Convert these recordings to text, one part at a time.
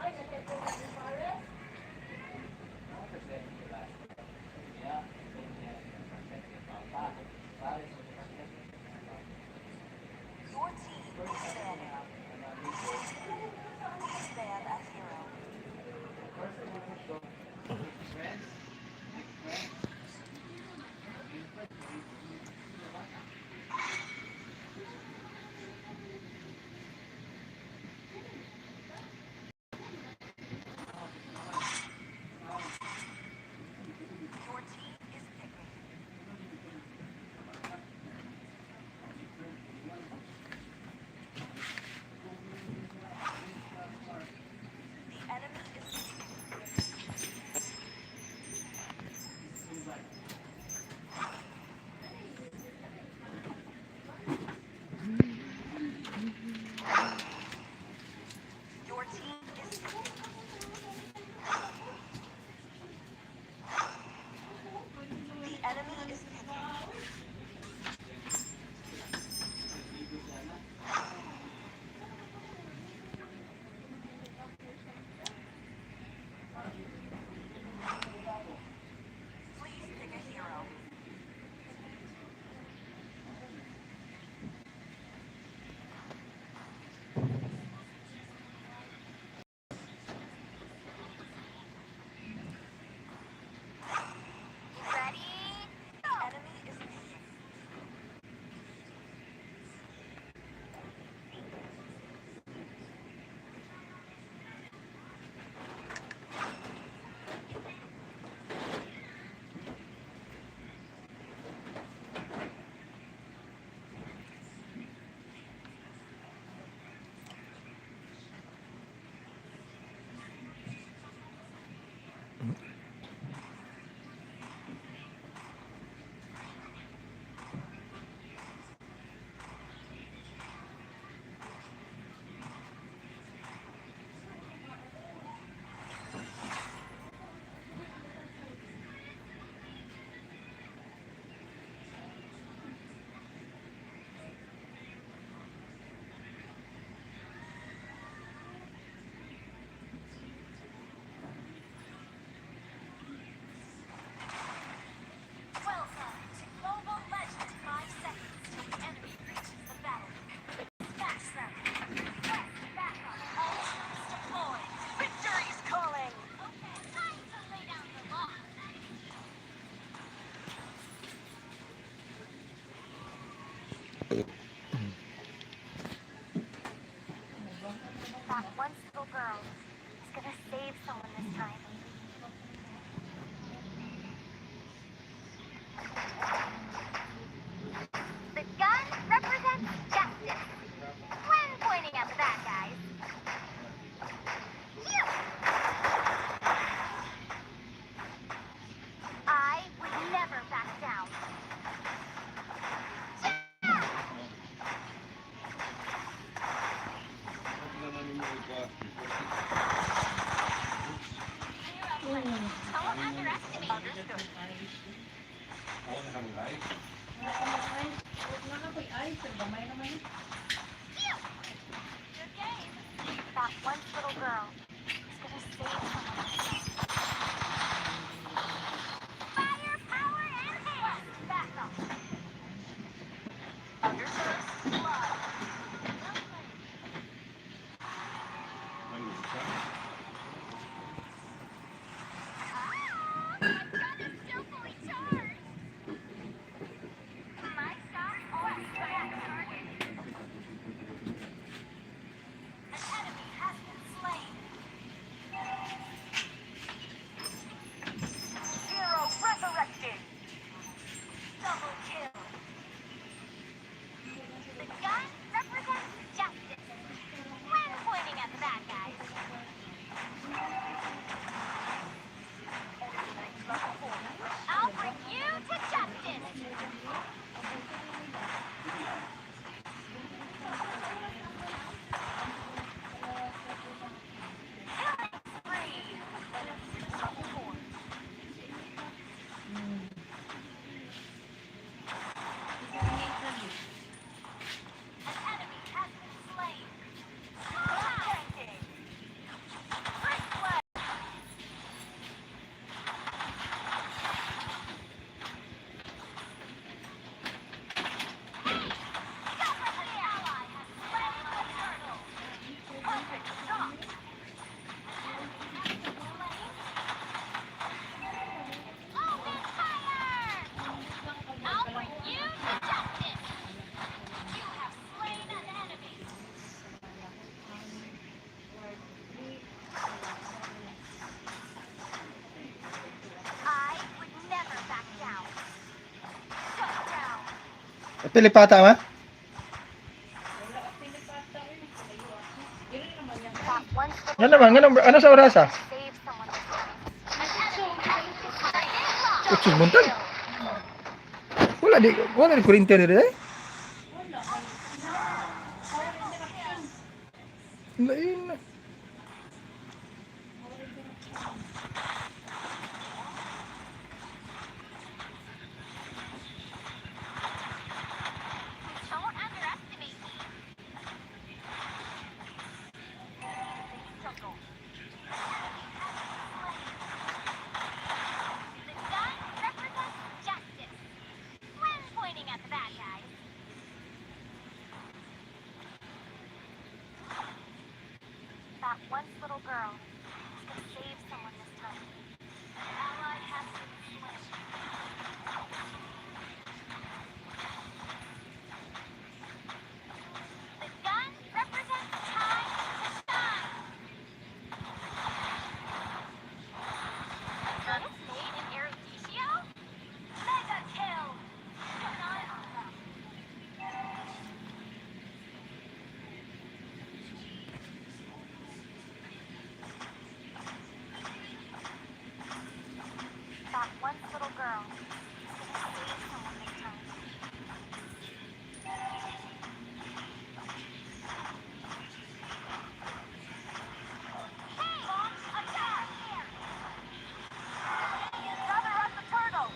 Your team disbanded. Disband a hero. Your team is picking. The enemy is picking. Your team is picking. The enemy is picking. Please pick a hero. Ready? The enemy is picking. Welcome to Global Legends 5 seconds till the enemy reaches the battlefield. Smash them. Press backup. All troops deployed. Victory's calling. Okay, time to lay down the law. That one little girl is gonna save someone this time. The gun represents justice. When pointing at the bad guys. You! I would never back down. Don't underestimate. Understood. You! Good game. That one little girl is gonna save someone. Fire, power, and haste. Back up. Understood. Blood. My gun is still fully charged. My shot always strikes target. An enemy has been slain. Hero resurrected. Double kill. The gun represents justice. When pointing at the bad guys. Pilipata ma? That one Nga little naman, girl ano sa orasa? save someone this time. An enemy has been slain. Utsus Double buntag. kill. Wala di kurinti dito eh. Lain na. Don't underestimate me. Struggle. The gun represents justice. When pointing at the bad guys. That once little girl is gonna save someone this time. An ally has been slain. The gun represents time to shine. Gun is made in Eruditio? Mega kill! Keep an eye on them. That once little girl is gonna save someone this time. Hey! Launch attack! Gather up the turtle!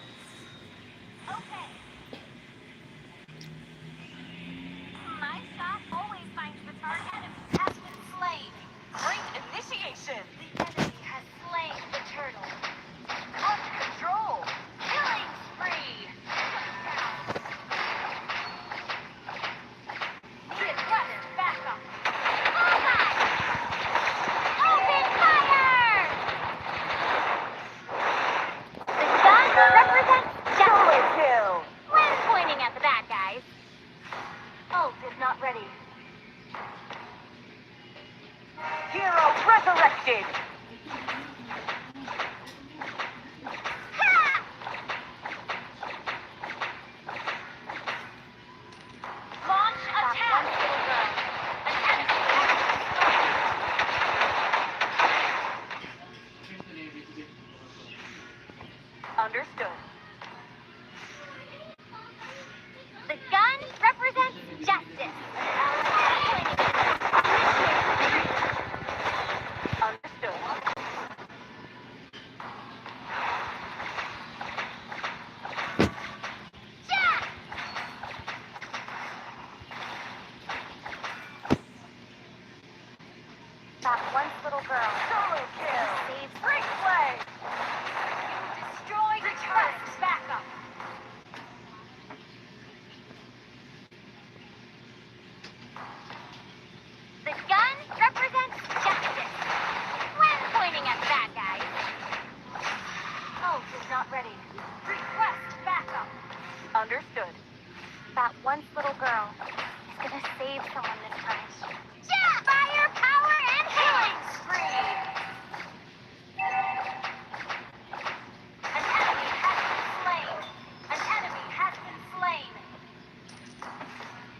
Okay. My shot always finds the target. Enemy has been slain. Great initiation. The enemy has slain the turtle. Under control. Killing spree. Needed weapon backup. Bullseye! Open fire! The gun represents justice. Kill. When pointing at the bad guys. Ult is not ready. Hero resurrected. Ha! Launch attack. An enemy has been slain. Understood. The gun represents justice. Understood. Yeah! That once little girl. Solo kill. Saves great play. You destroyed the turret. Backup. The gun represents justice. When pointing at the bad guys. Ult is not ready. Request backup. Understood. That once little girl is gonna save someone this time. Yeah! Fire, power, and killing spree! An enemy has been slain. An enemy has been slain.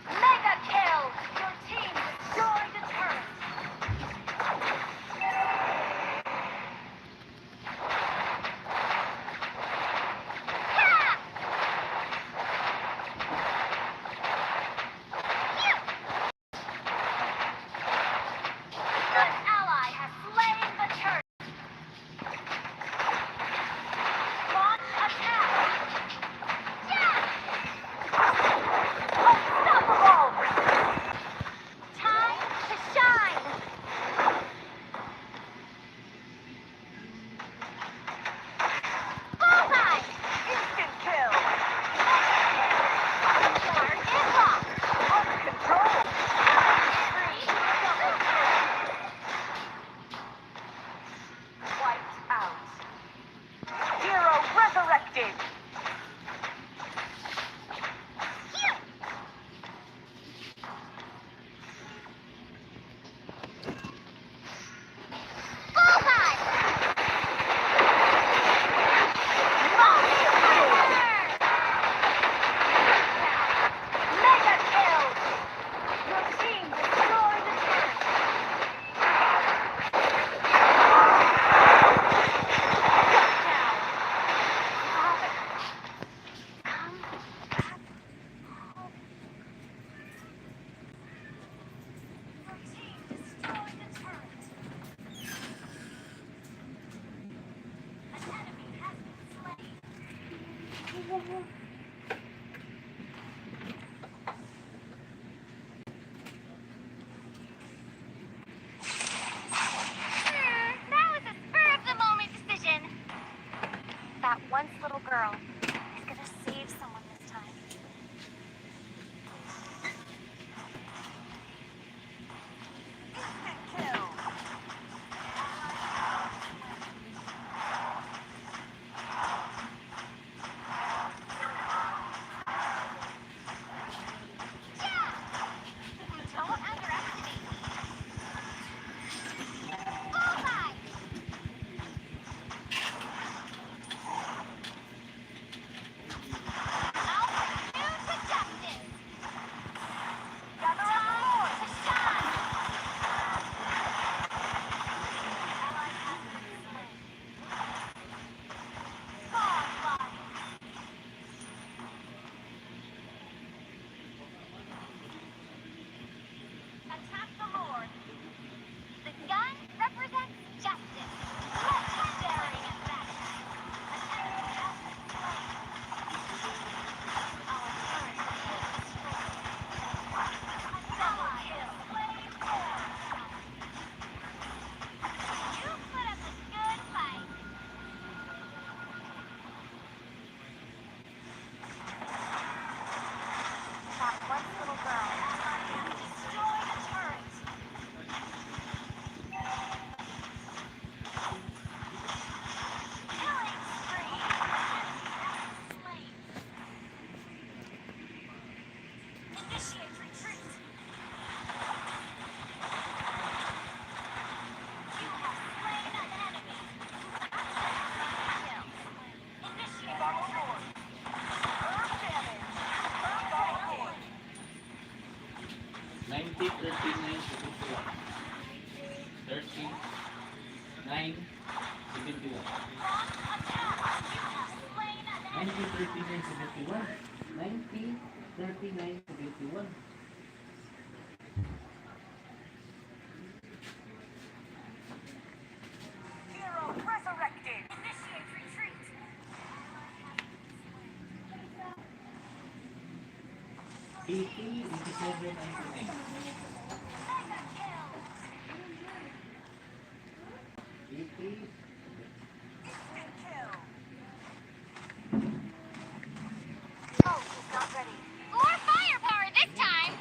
Mega kill! Your team destroyed the turret. Yeah! That was a spur of the moment decision. That once little girl is gonna save someone this time. Instant kill. Yeah! Don't underestimate me. Bullseye! I'll bring you to justice. Gather up more to shine. Ally has been slain. Godlike. Attack the Lord. The gun represents justice. Legendary effect. An enemy has been slain. Our turret has been destroyed. Double kill. Slain four. You put up a good fight. That once little girl has destroyed a turret. Killing spree. Slain. Initiate retreat. You have slain an enemy. Kill. Initiate battle horde. Earth damage. Earth battle horde. 90, 39, 71. 39, 71. Launch attack. You have slain an 90, enemy. 39, 71. 90, 39, 71. Hero resurrected. Initiate retreat. 80, 87, 99. Mega kill. 80, Instant kill. Oh, he's not ready. More firepower this time.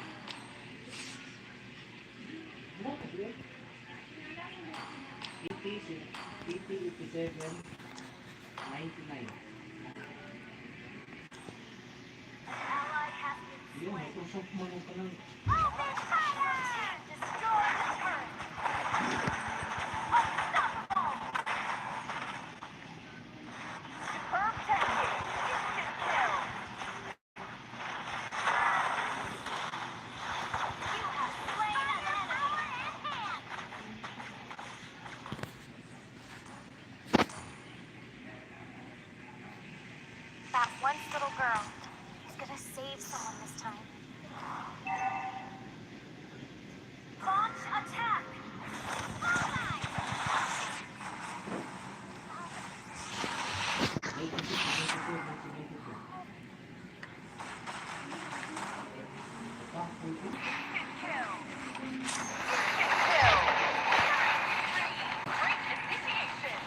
80, 87, 99. Ally has been Yun, slain. natusok mo nung palang Open fire! Destroy the turret. Unstoppable. Superb technique. Instant kill. You have slain an enemy. That once little girl is gonna save someone this time. Launch attack! Bullseye! 86, 92, 92. Ah, 40. Instant kill! Instant kill! Great initiation!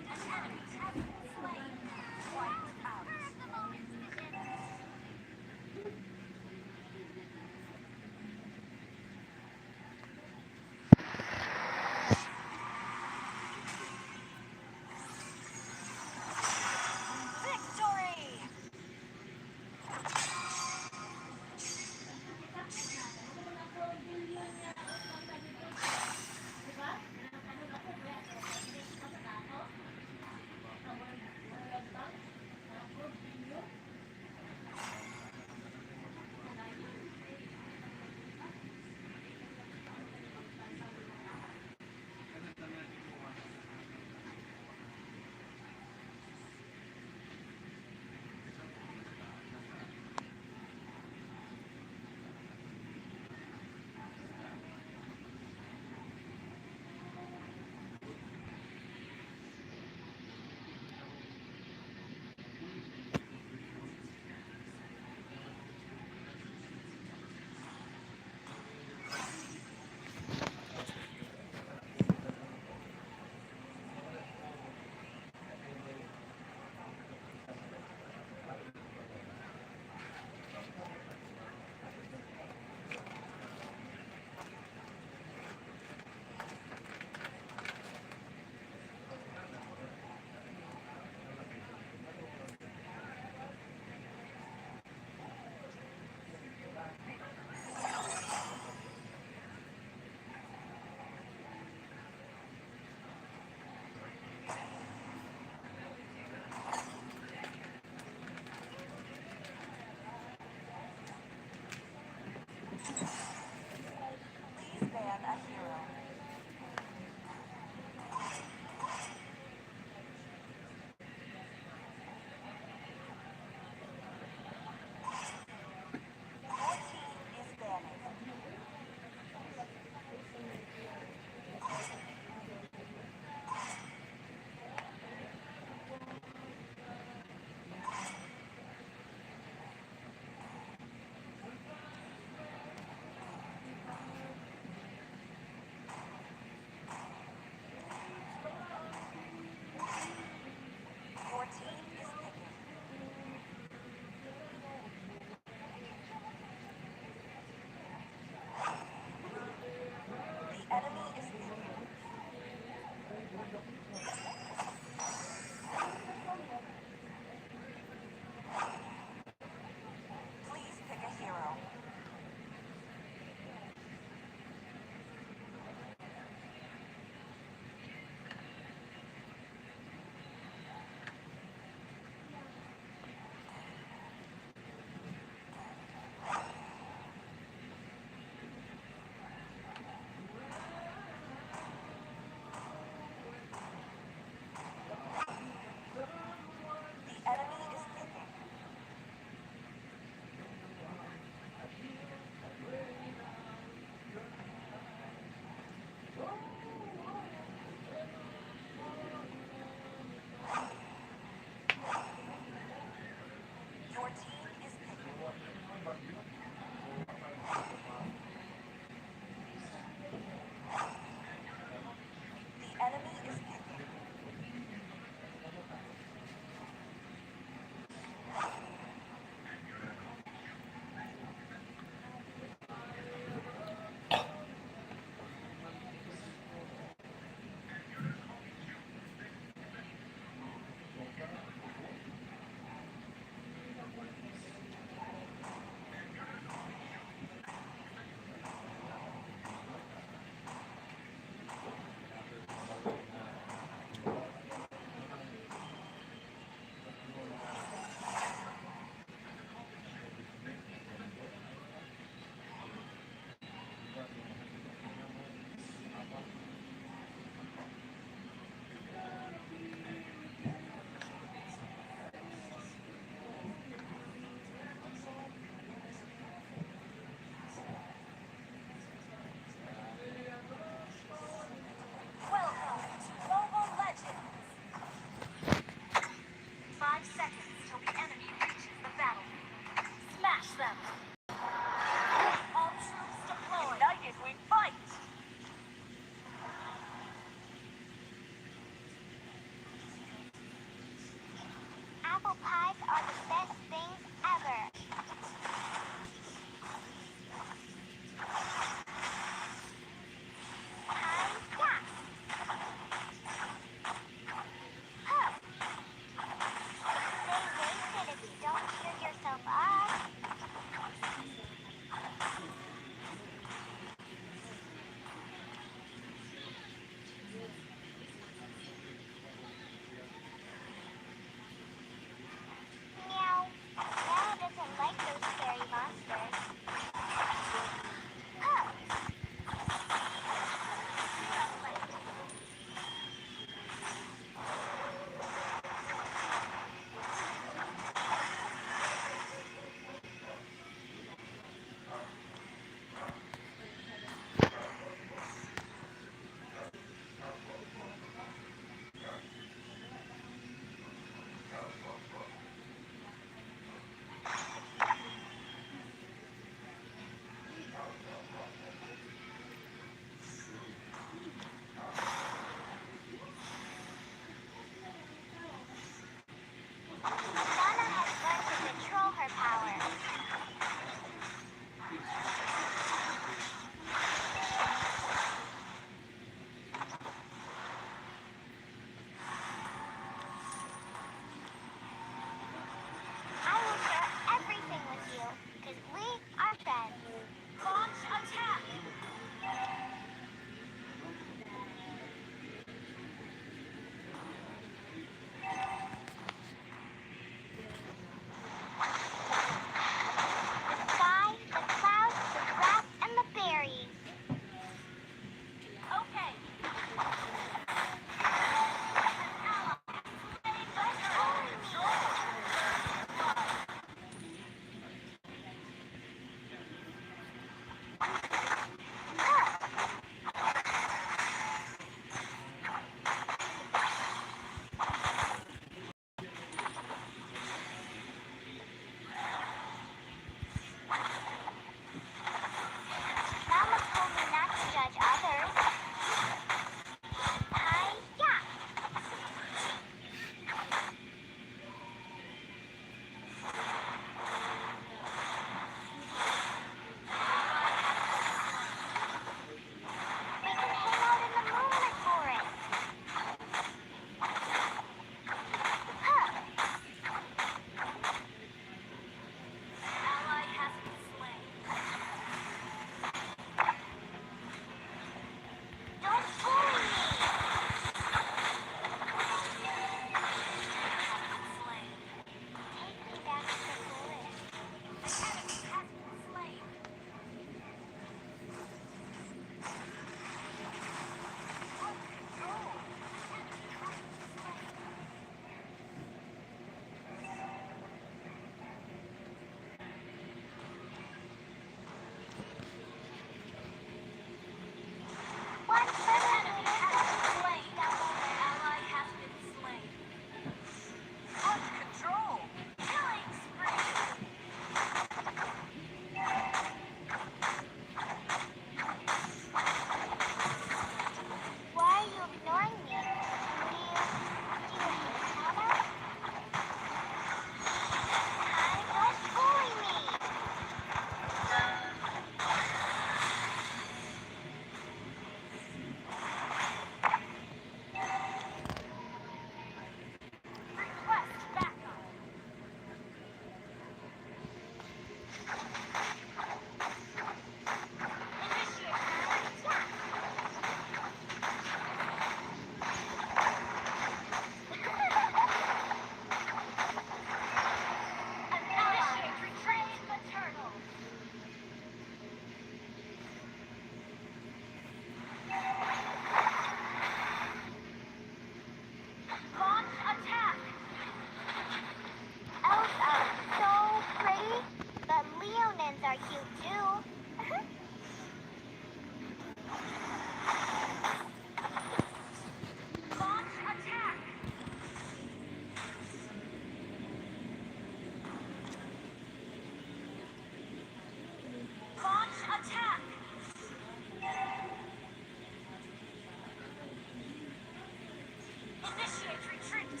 Initiate retreat.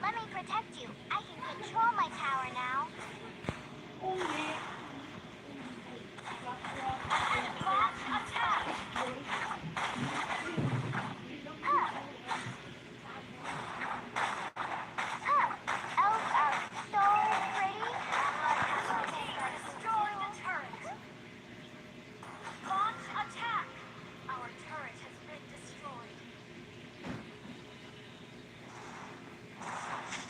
Let me protect you. I can control my power now. Launch attack. Huh. Elves are so pretty. Destroy the turret. Launch attack. Our turret has been destroyed.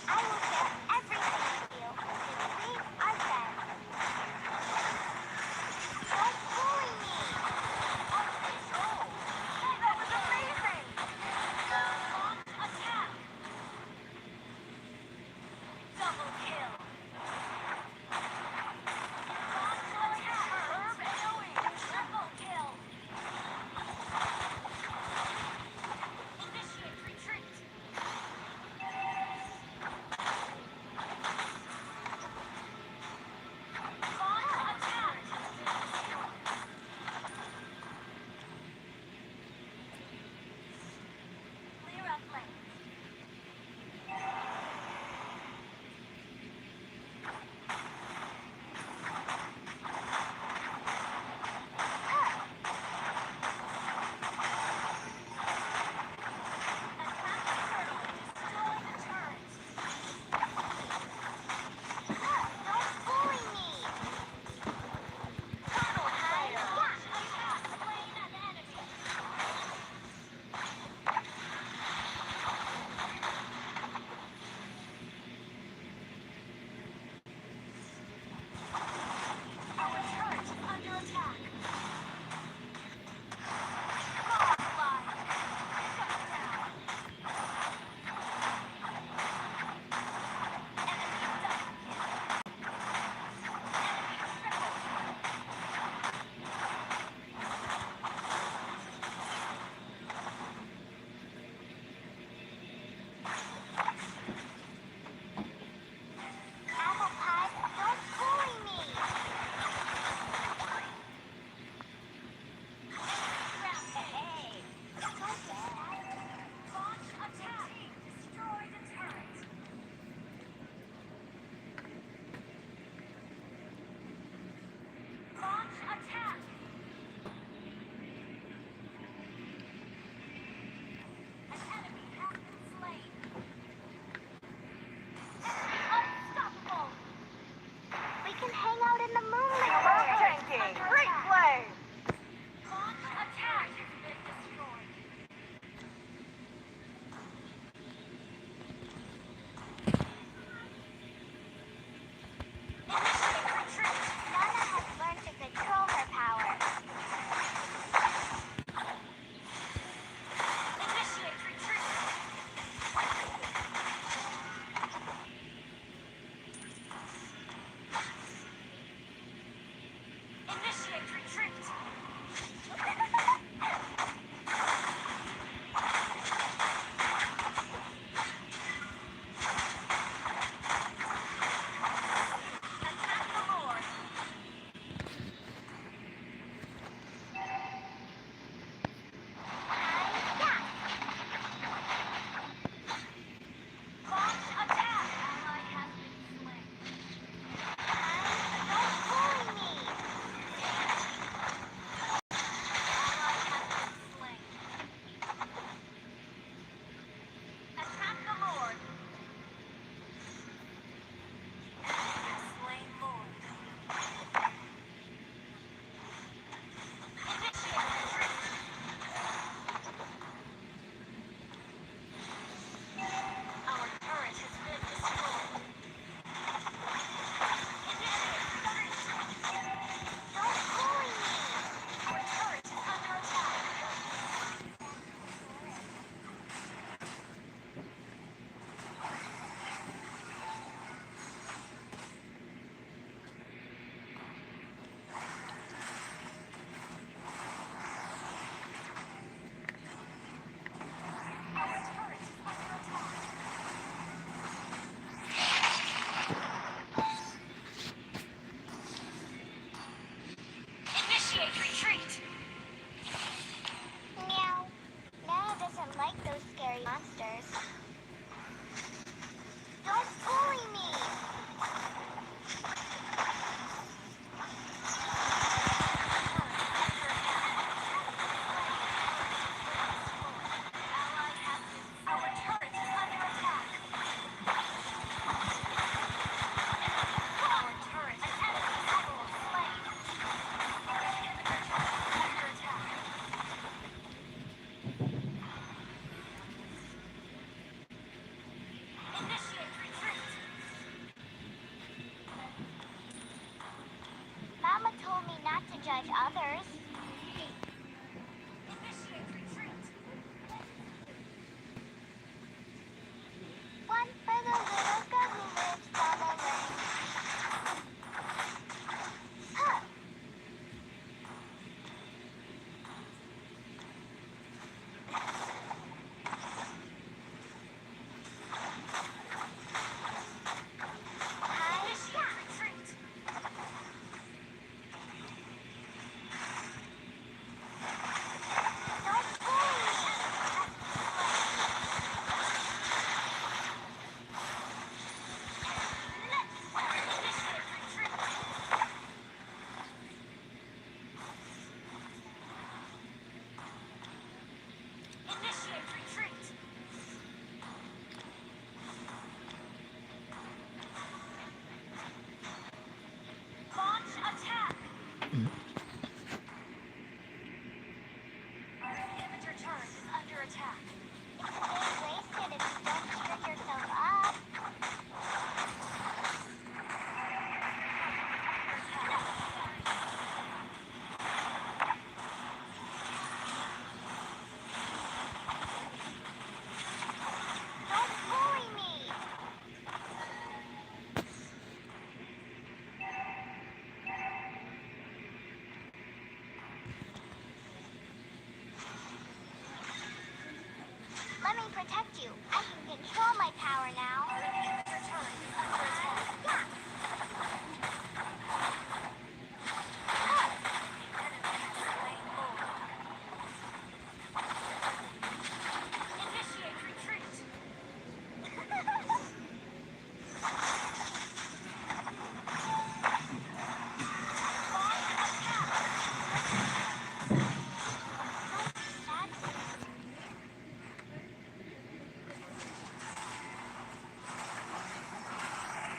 I will share everything with you. Just leave our bed. others. Initiate retreat. One for the little girl who lives down the lane. Huh. Initiate retreat. Don't Initiate retreat. Launch attack. Our inhibitor turret is under attack. It's being wasted if you don't cheer yourself up. Don't bully me. Let me protect you. I can control my power now. Our inhibitor turret is under attack. Yeah. Enemy has slain Lord. Initiate retreat. Launch attack. That's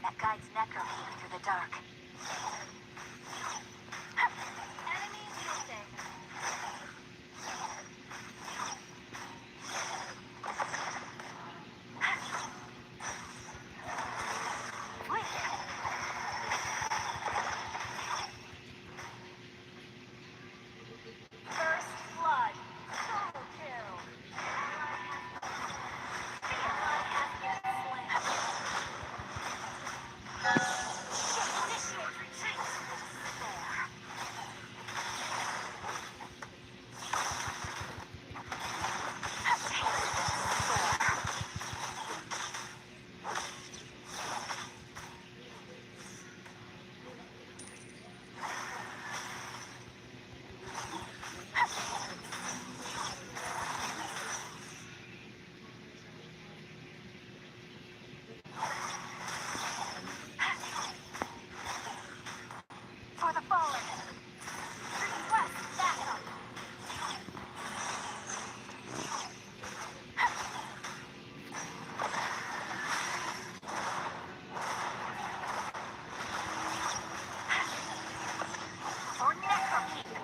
that guides Necrokeep through the dark. Enemies missing. First blood. Double kill. The ally has been slain. Initiate retreat. There. For the fallen. Request backup. For Necrokeep.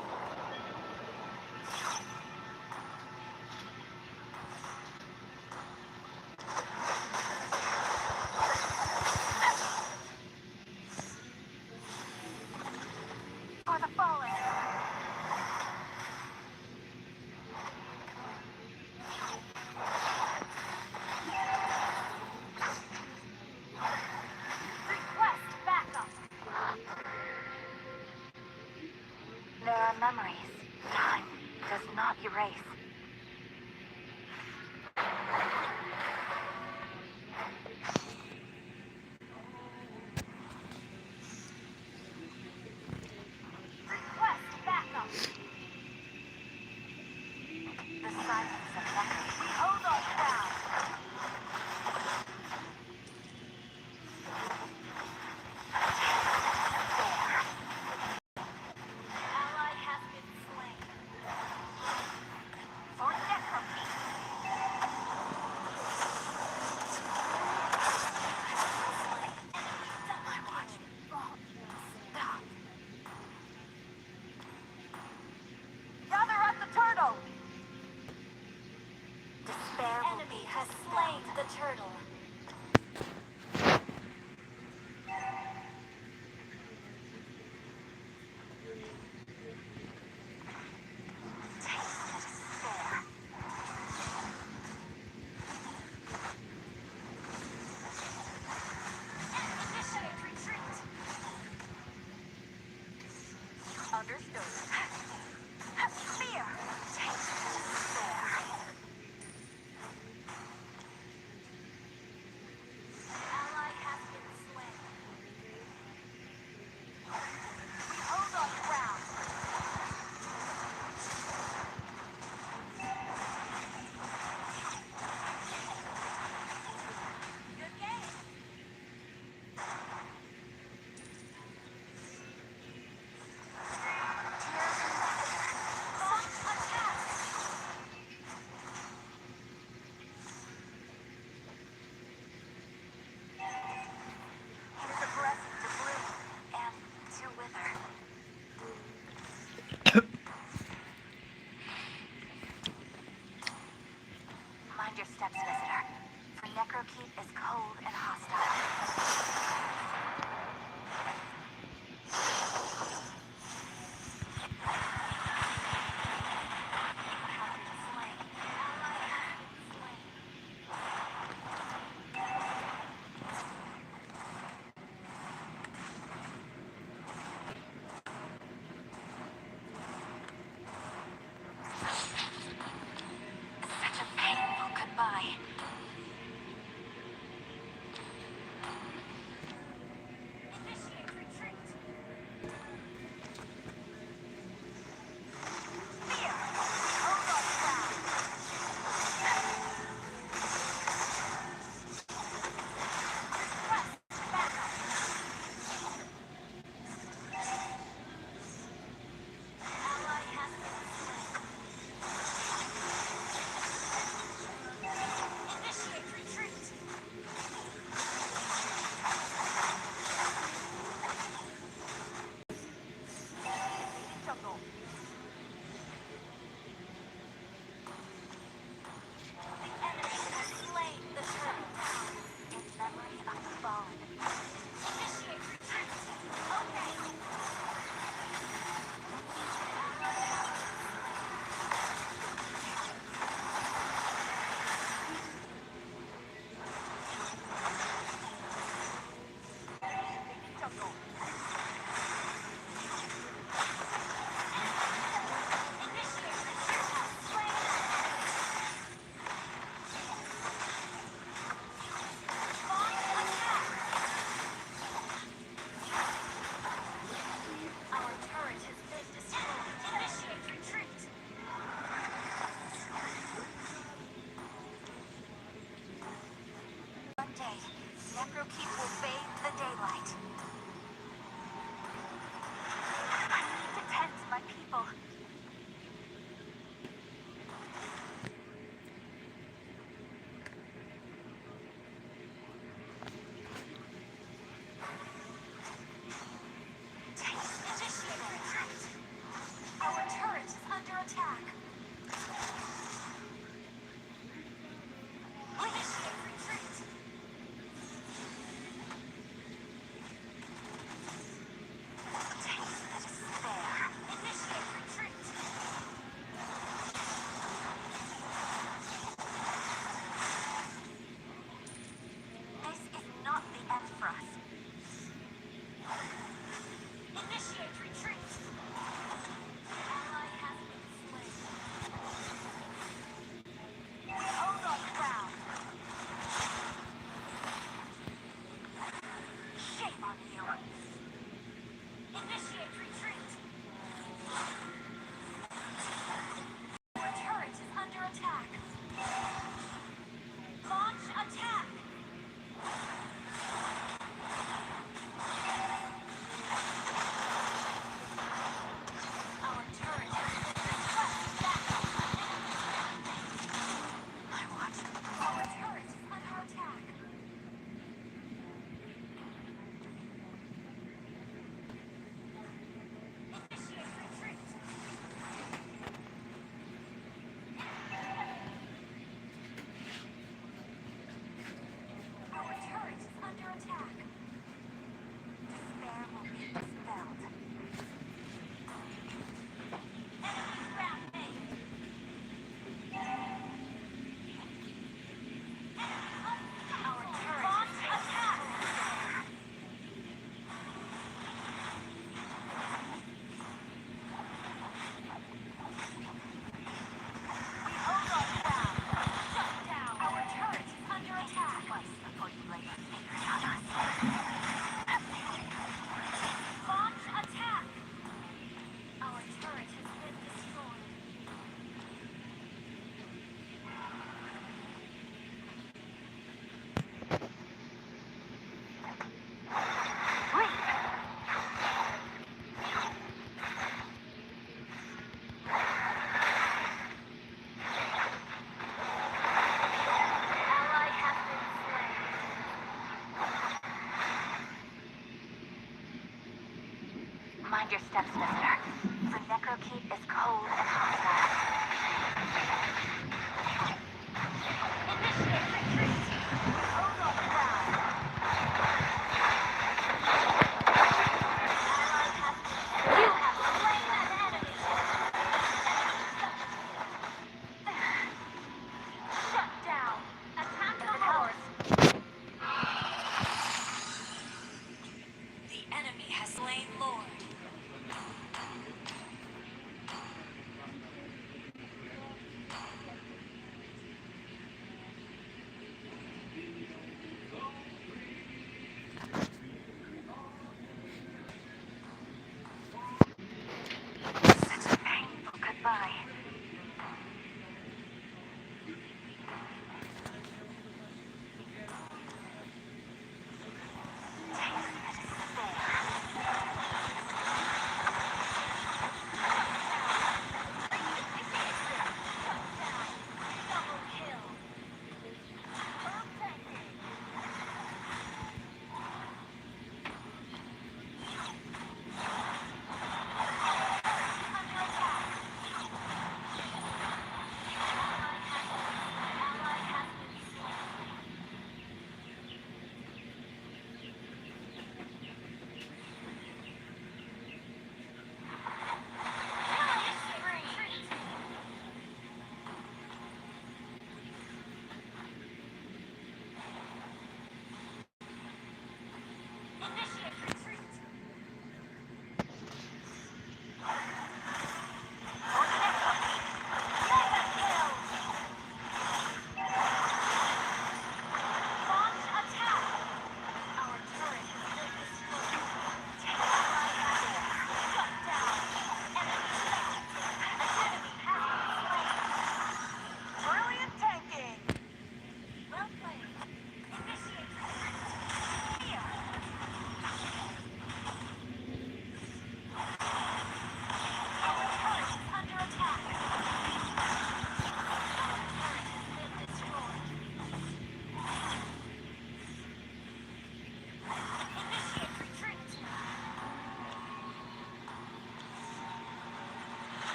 For the fallen. Request backup. There are memories time does not erase. Request backup. The silence of Necrokeep. We hold our ground. Ally has been slain. For Necrokeep. My watch. Stop. Gather up the turtle. Despair enemy has slain the turtle. Taste the despair. Initiate retreat. Understood. Fear. Taste the despair. Ally has been slain. We hold our ground. Good game. Launch attack. Here's a blessing to bloom and to wither. Mind your steps, visitor. For Necrokeep is cold and hostile. Have been slain. Ally has been slain. Such a painful goodbye. Necrokeep will bathe the daylight. I need to tend to my people. Initiate retreat. Our turret is under attack. Initiate retreat. Taste the despair. Initiate retreat. This is not the end for us. Initiate retreat. Ally has been slain. We hold our ground. Shame on you. Initiate retreat. Our turret is under attack. Launch attack. Our turret has been requested backup. I watch. Our turret is under attack. Initiate retreat. Our turret is under attack. Despair will be dispelled. Enemy rampage. Our turret launch attack. We hold our ground. Shut down. Our turret is under attack. Twice before you lay your fingers on us. Launch attack. Our turret has been destroyed. Ally has been slain. Mind your steps, mister. The Necrokeep is cold and hostile. Initiate retreat. Hold our ground. Ally has been slain. You have slain an enemy. Shut down. Attack the towers. The enemy has slain Lord.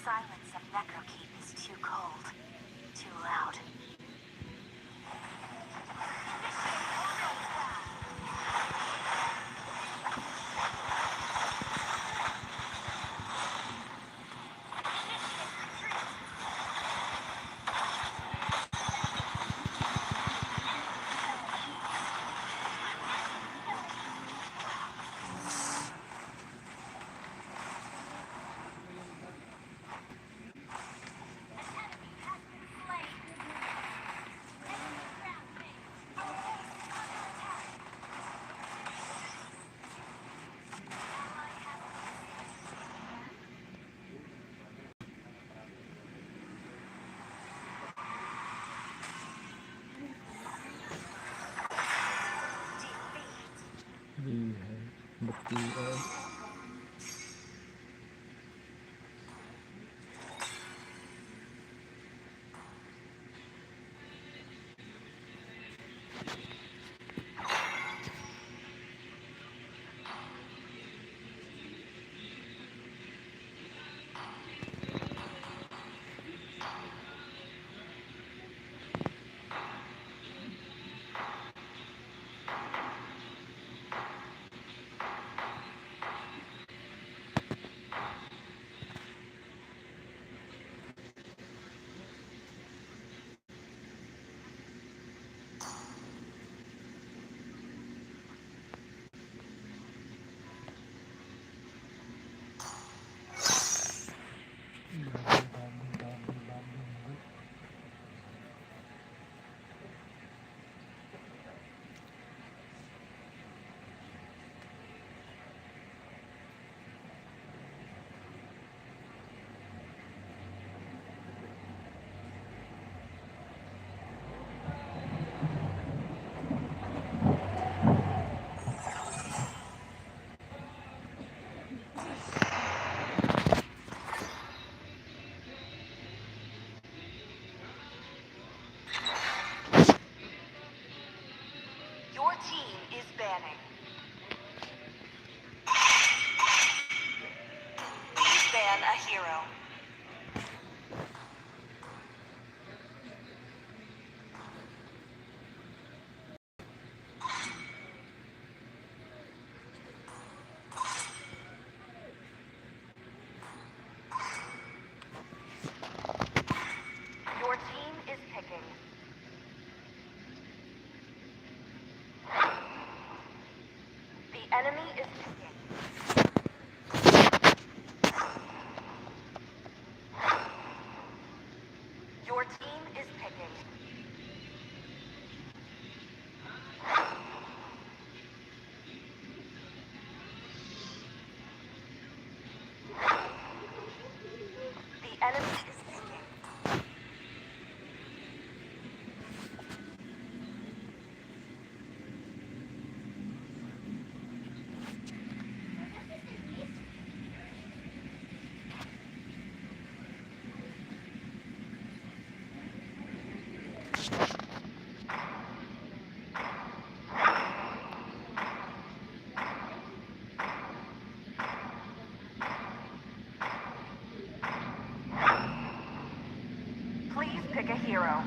silence of Necrokeep is too cold, too loud. Iya, bukti eh. Your team is banning. Please ban a hero. Your team is picking. The enemy is picking. Your team is picking. The enemy is picking. Please pick a hero.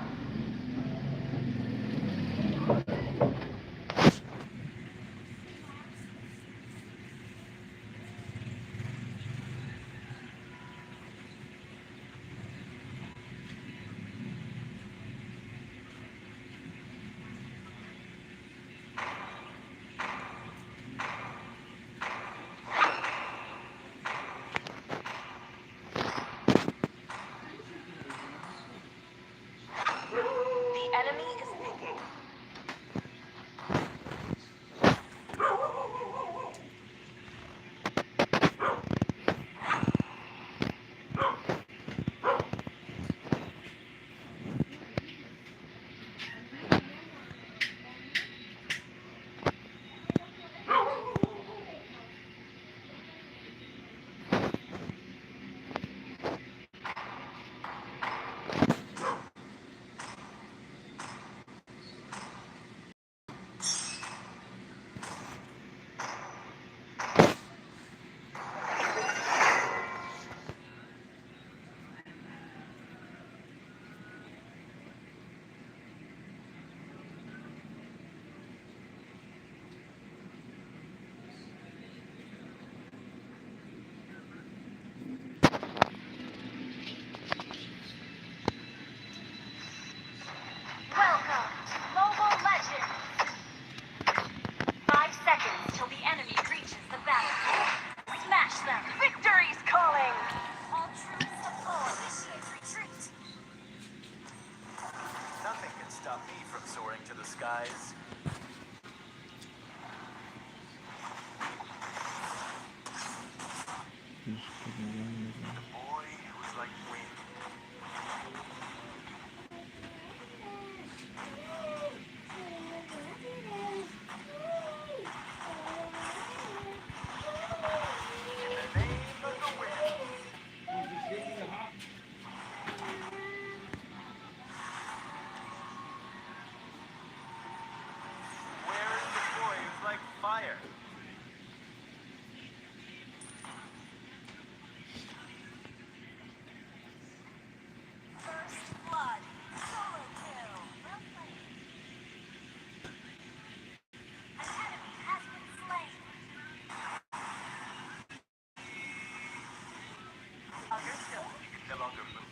longer move.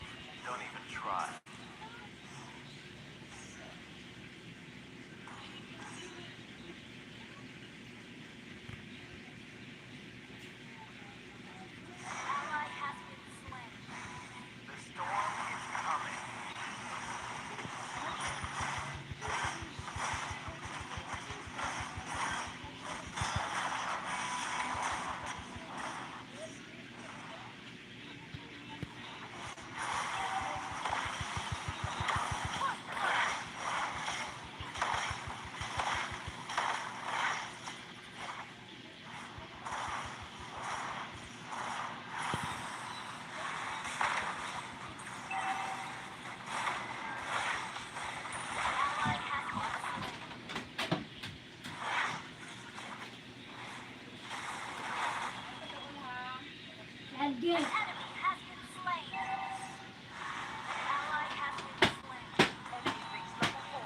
Don't even try. Ally has been slain. The storm is coming. Ally has been slain. An enemy has been slain. Ally has been slain. Enemy reached level 4.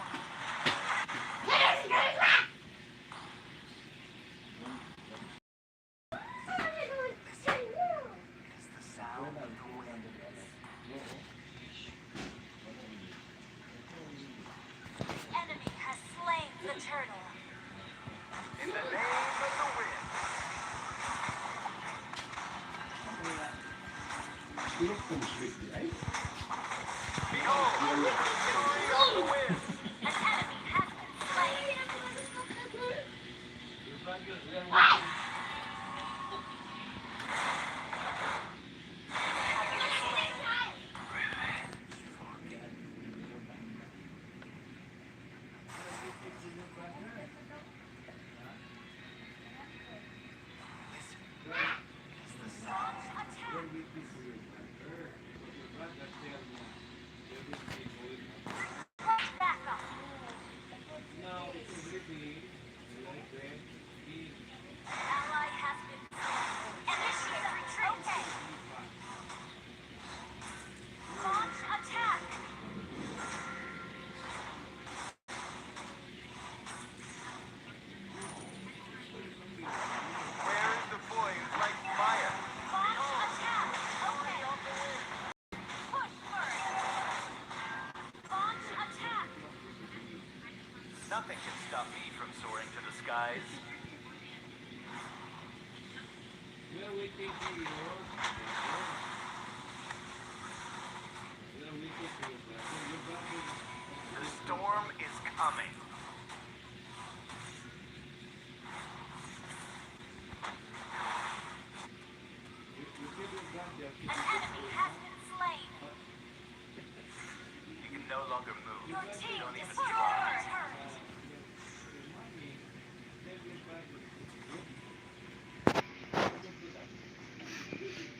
It's the sound of the wind. The enemy has slain the turtle. In the name of the wind. Behold, the fury of the wind. An enemy has been slain. Launch attack. Launch backup. Ally has been slain. Initiate retreat. Okay. Launch attack. Where is the boy who's like fire? Launch attack. Okay. Push first. Launch attack. Nothing can stop me from soaring to the skies. The storm is coming. An enemy has been slain. You can no longer move. Your team Don't even destroyed try. the turret.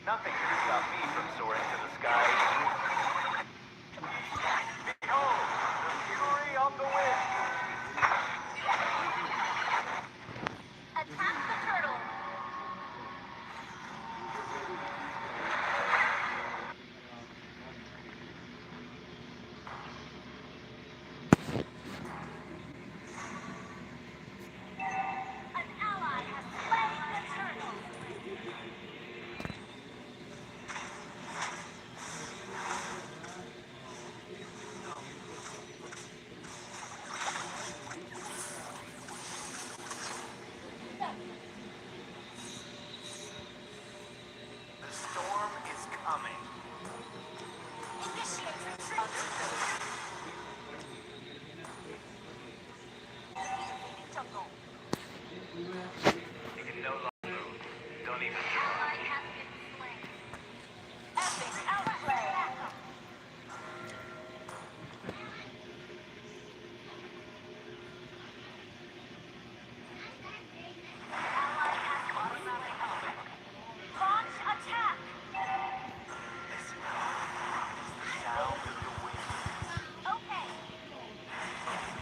Nothing can stop me from soaring to the skies. Behold, the fury of the wind. Attack the turtle. An ally has slain the turtle. The storm is coming. Initiate retreat. Jungle. You can no longer move. Don't even try. Ally has been slain. Epic outplay. Ally has lost rally home. Launch attack. Listen. It's the sound of the wind. Okay.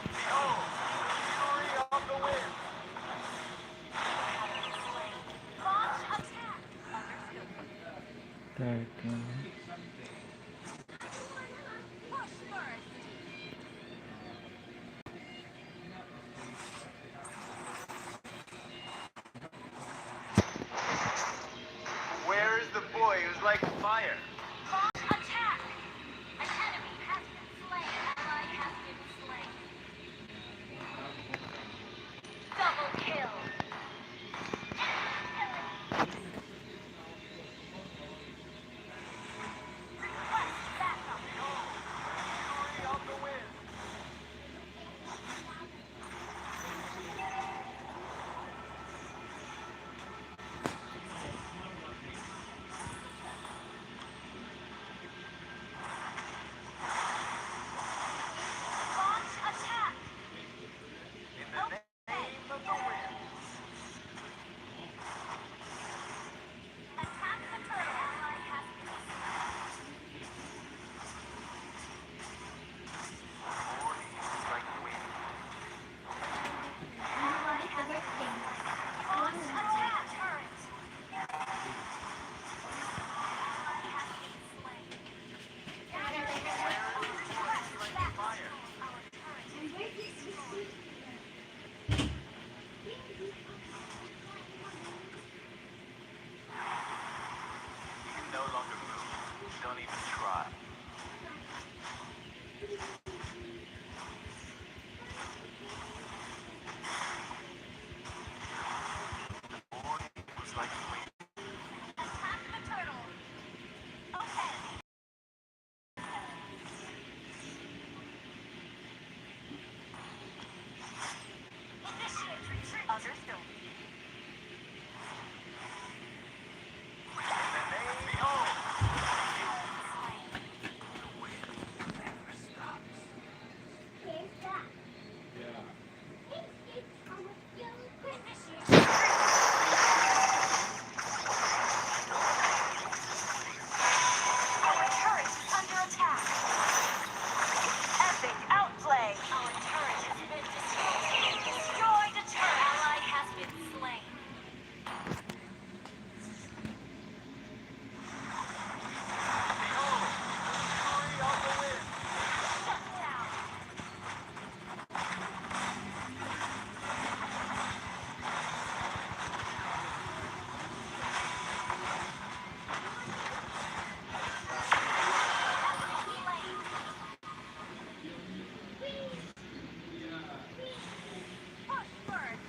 Behold, the fury of the wind. Launch attack. Understood. Darken. Push first. Where is the boy who's like fire? Launch attack. Don't even try. Looks like Attack the turtle. Okay. Initiate retreat. Understood. Our turret is under attack. Epic outplay. Our turret has been destroyed. Destroyed a turret. Ally has been slain. Shut down. Push first.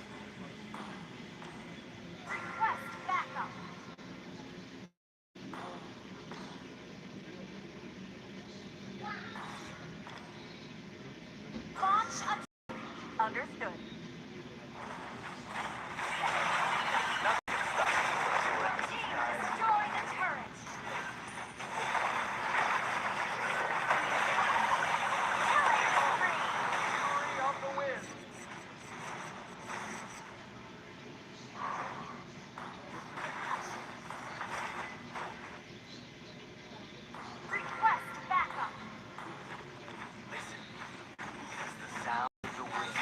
Request backup. Launch attack. Understood. Your team destroyed a turret. Killing spree. off the wind. Request backup. Listen, it's the sound of the wind.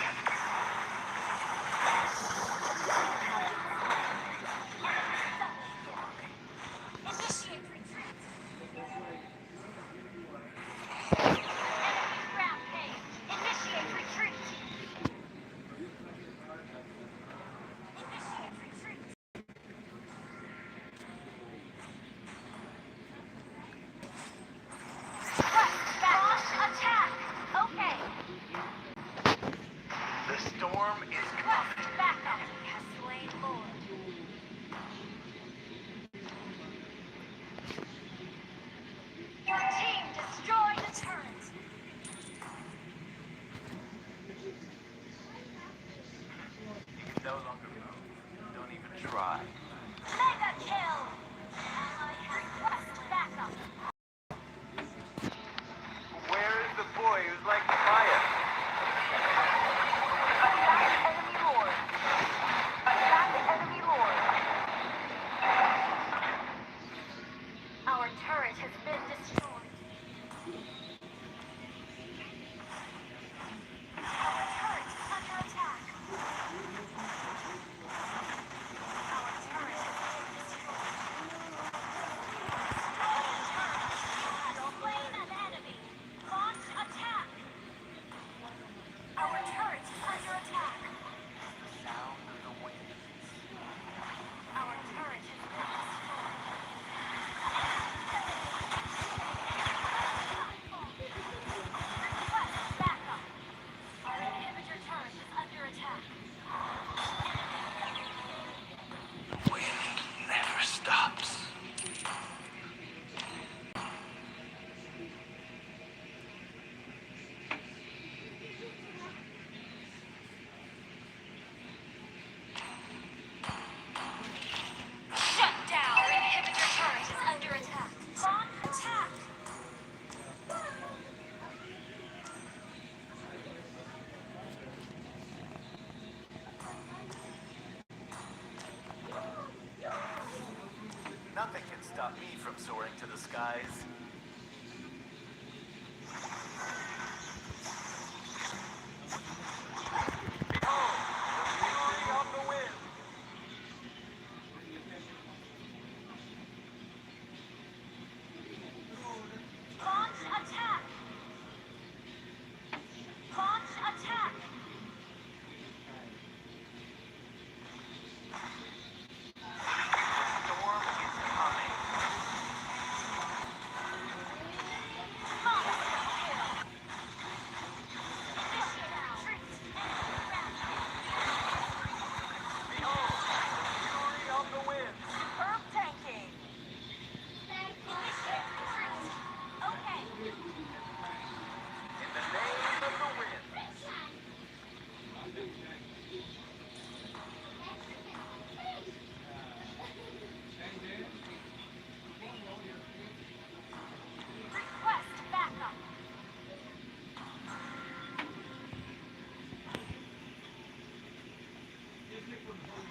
Initiate retreat. Enemy rampage. Initiate retreat. Initiate retreat. Request backup. Attack. Okay. The storm is Request coming. backup. Has slain Lord. Your team destroyed a turret. You can no longer move. Don't even try. Mega kill. Ally has request backup. Where is the boy who's like fire? Attack enemy lord. Attack enemy lord. Our turret has been destroyed. Our turret is under attack. Our turret has been destroyed. Destroyed turret. Slain an enemy. Launch attack. Our turret is under attack. Sound of the wind. Our turret has been destroyed. Request backup. Our inhibitor turret is under attack. The wind never stops. Shut down. Our inhibitor turret is under attack. Launch attack. Nothing can stop me from soaring to the skies. Behold, the fury of the wind. Launch attack. Launch attack. Storm is coming.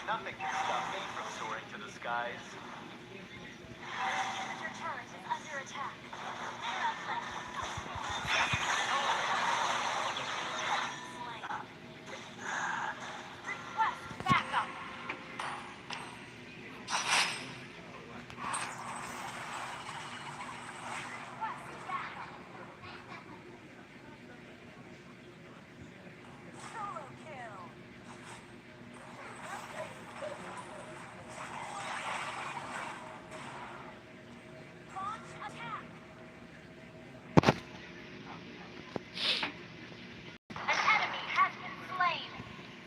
Nothing can stop me from soaring to the skies. Your turret is under attack. Clear out flank. Slain. Request backup. Request backup. Solo kill. Launch attack. An enemy has been slain.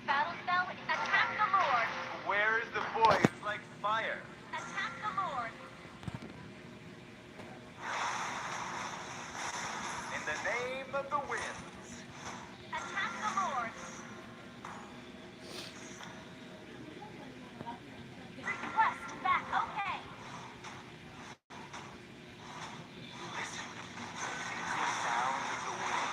Battle spell, attack the Lord. Where is the voice like fire? Attack the Lord. In the name of the winds. Attack the Lord. Request back. Okay. Listen. It's the sound of the wind.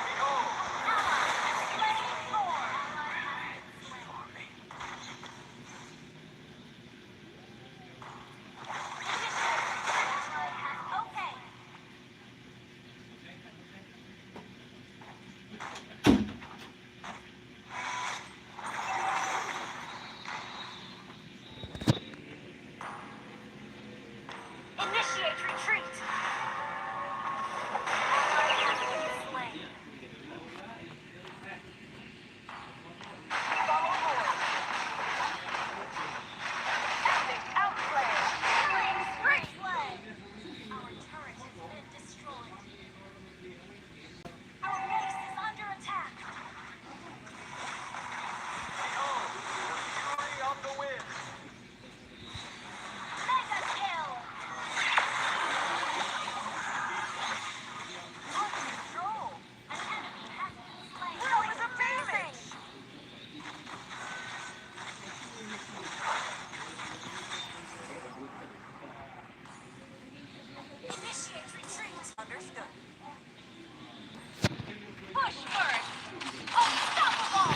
Behold, Slain Lord. for me. Okay. Initiate retreat. Ally has been slain. Follow Lord. Epic outplay. Killing spree. Our turret has been destroyed. Our base is under attack. Behold, the fury of the wind. Mega kill. Under control. An enemy has been slain. That was amazing. Initiate retreat. Understood. Push first. Unstoppable.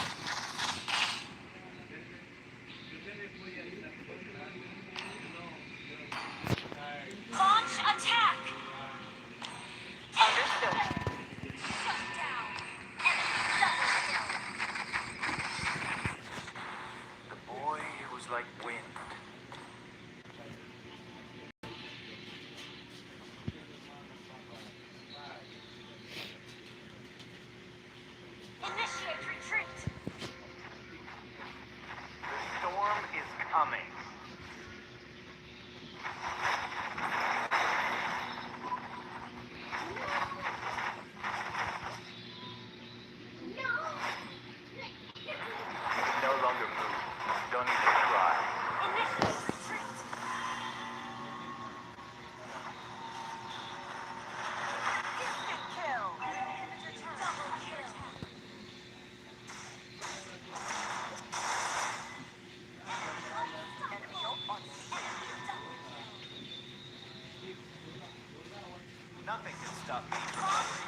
Launch attack. Understood. Shut down. Enemy double kill. The boy who's like wind. Initiate retreat. The storm is coming. No longer move. Don't even try. Initiate retreat. Instant kill. Double kill. Enemy on Nothing can stop me. Launch